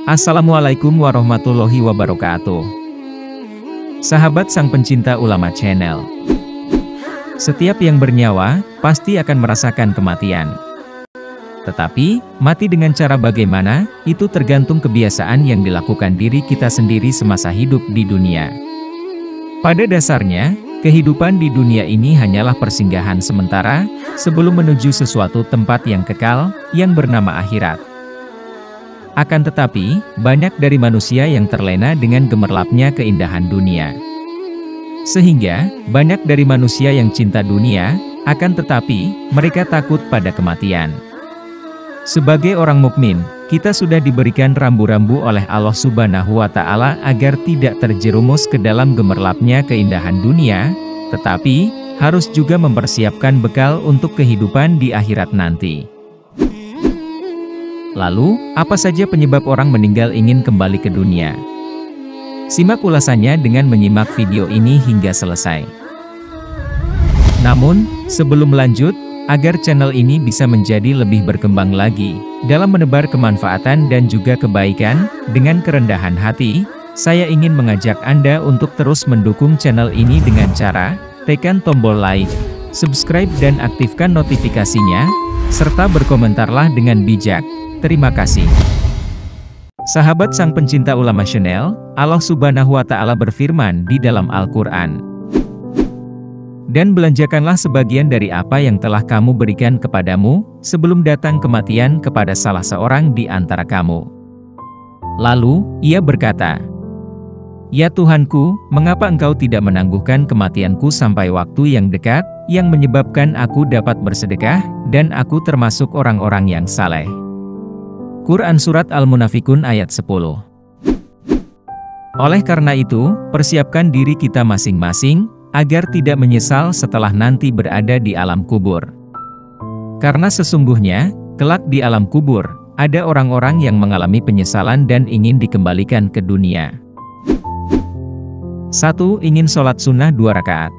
Assalamualaikum warahmatullahi wabarakatuh. Sahabat sang pencinta ulama channel. Setiap yang bernyawa, pasti akan merasakan kematian. Tetapi, mati dengan cara bagaimana, itu tergantung kebiasaan yang dilakukan diri kita sendiri semasa hidup di dunia. Pada dasarnya, kehidupan di dunia ini hanyalah persinggahan sementara, sebelum menuju sesuatu tempat yang kekal, yang bernama akhirat. Akan tetapi, banyak dari manusia yang terlena dengan gemerlapnya keindahan dunia. Sehingga, banyak dari manusia yang cinta dunia, akan tetapi, mereka takut pada kematian. Sebagai orang mukmin, kita sudah diberikan rambu-rambu oleh Allah Subhanahu wa Ta'ala agar tidak terjerumus ke dalam gemerlapnya keindahan dunia, tetapi, harus juga mempersiapkan bekal untuk kehidupan di akhirat nanti. Lalu, apa saja penyebab orang meninggal ingin kembali ke dunia? Simak ulasannya dengan menyimak video ini hingga selesai. Namun, sebelum lanjut, agar channel ini bisa menjadi lebih berkembang lagi, dalam menebar kemanfaatan dan juga kebaikan, dengan kerendahan hati, saya ingin mengajak Anda untuk terus mendukung channel ini dengan cara, tekan tombol like, subscribe dan aktifkan notifikasinya, serta berkomentarlah dengan bijak. Terima kasih. Sahabat sang pencinta ulama channel, Allah Subhanahu wa Ta'ala berfirman di dalam Al-Quran. Dan belanjakanlah sebagian dari apa yang telah kamu berikan kepadamu, sebelum datang kematian kepada salah seorang di antara kamu. Lalu, ia berkata, Ya Tuhanku, mengapa engkau tidak menangguhkan kematianku sampai waktu yang dekat, yang menyebabkan aku dapat bersedekah, dan aku termasuk orang-orang yang saleh. Quran Surat Al-Munafikun ayat 10. Oleh karena itu, persiapkan diri kita masing-masing, agar tidak menyesal setelah nanti berada di alam kubur. Karena sesungguhnya, kelak di alam kubur, ada orang-orang yang mengalami penyesalan dan ingin dikembalikan ke dunia. 1. Ingin sholat sunnah 2 rakaat.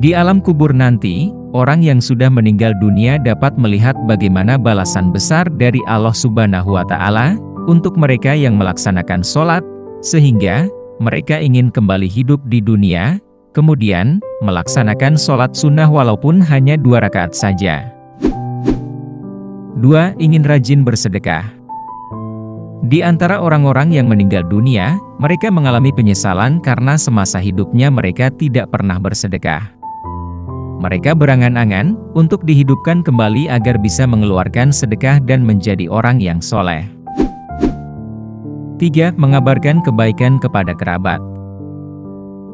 Di alam kubur nanti, orang yang sudah meninggal dunia dapat melihat bagaimana balasan besar dari Allah Subhanahu wa Ta'ala untuk mereka yang melaksanakan sholat, sehingga mereka ingin kembali hidup di dunia, kemudian melaksanakan sholat sunnah walaupun hanya 2 rakaat saja. 2. Ingin rajin bersedekah. Di antara orang-orang yang meninggal dunia, mereka mengalami penyesalan karena semasa hidupnya mereka tidak pernah bersedekah. Mereka berangan-angan untuk dihidupkan kembali agar bisa mengeluarkan sedekah dan menjadi orang yang soleh. 3. Mengabarkan kebaikan kepada kerabat.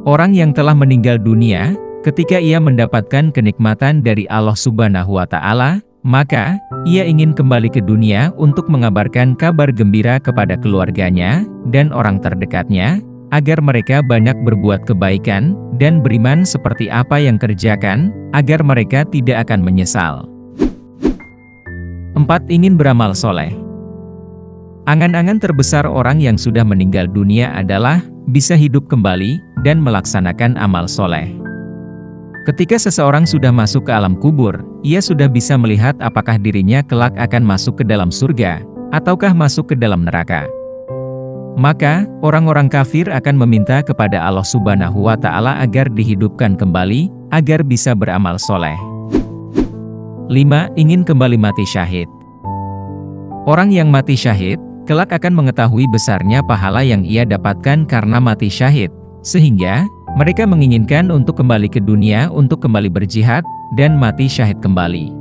Orang yang telah meninggal dunia, ketika ia mendapatkan kenikmatan dari Allah Subhanahu wa Ta'ala, maka ia ingin kembali ke dunia untuk mengabarkan kabar gembira kepada keluarganya dan orang terdekatnya, agar mereka banyak berbuat kebaikan dan beriman seperti apa yang kerjakan, agar mereka tidak akan menyesal. 4. Ingin beramal soleh. Angan-angan terbesar orang yang sudah meninggal dunia adalah bisa hidup kembali dan melaksanakan amal soleh. Ketika seseorang sudah masuk ke alam kubur, ia sudah bisa melihat apakah dirinya kelak akan masuk ke dalam surga, ataukah masuk ke dalam neraka. Maka, orang-orang kafir akan meminta kepada Allah Subhanahu wa Ta'ala agar dihidupkan kembali, agar bisa beramal soleh. 5. Ingin kembali mati syahid. Orang yang mati syahid, kelak akan mengetahui besarnya pahala yang ia dapatkan karena mati syahid, sehingga mereka menginginkan untuk kembali ke dunia untuk kembali berjihad, dan mati syahid kembali.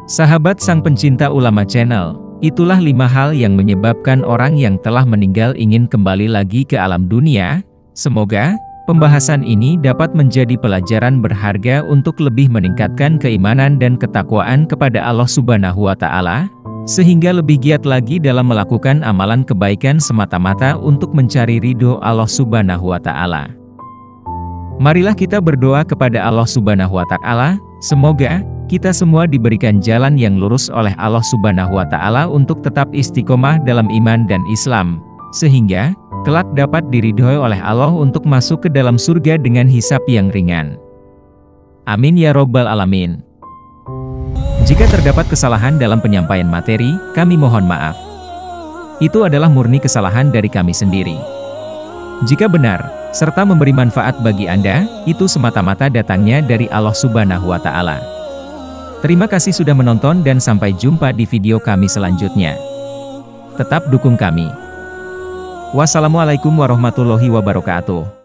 Sahabat sang pencinta ulama channel, itulah 5 hal yang menyebabkan orang yang telah meninggal ingin kembali lagi ke alam dunia. Semoga pembahasan ini dapat menjadi pelajaran berharga untuk lebih meningkatkan keimanan dan ketakwaan kepada Allah Subhanahu wa Ta'ala, sehingga lebih giat lagi dalam melakukan amalan kebaikan semata-mata untuk mencari ridho Allah Subhanahu wa Ta'ala. Marilah kita berdoa kepada Allah Subhanahu wa Ta'ala, semoga kita semua diberikan jalan yang lurus oleh Allah Subhanahu wa Ta'ala untuk tetap istiqomah dalam iman dan Islam, sehingga kelak dapat diridhoi oleh Allah untuk masuk ke dalam surga dengan hisab yang ringan. Amin ya Robbal Alamin. Jika terdapat kesalahan dalam penyampaian materi, kami mohon maaf. itu adalah murni kesalahan dari kami sendiri. Jika benar, serta memberi manfaat bagi Anda, itu semata-mata datangnya dari Allah Subhanahu wa Ta'ala. Terima kasih sudah menonton dan sampai jumpa di video kami selanjutnya. Tetap dukung kami. Wassalamualaikum warahmatullahi wabarakatuh.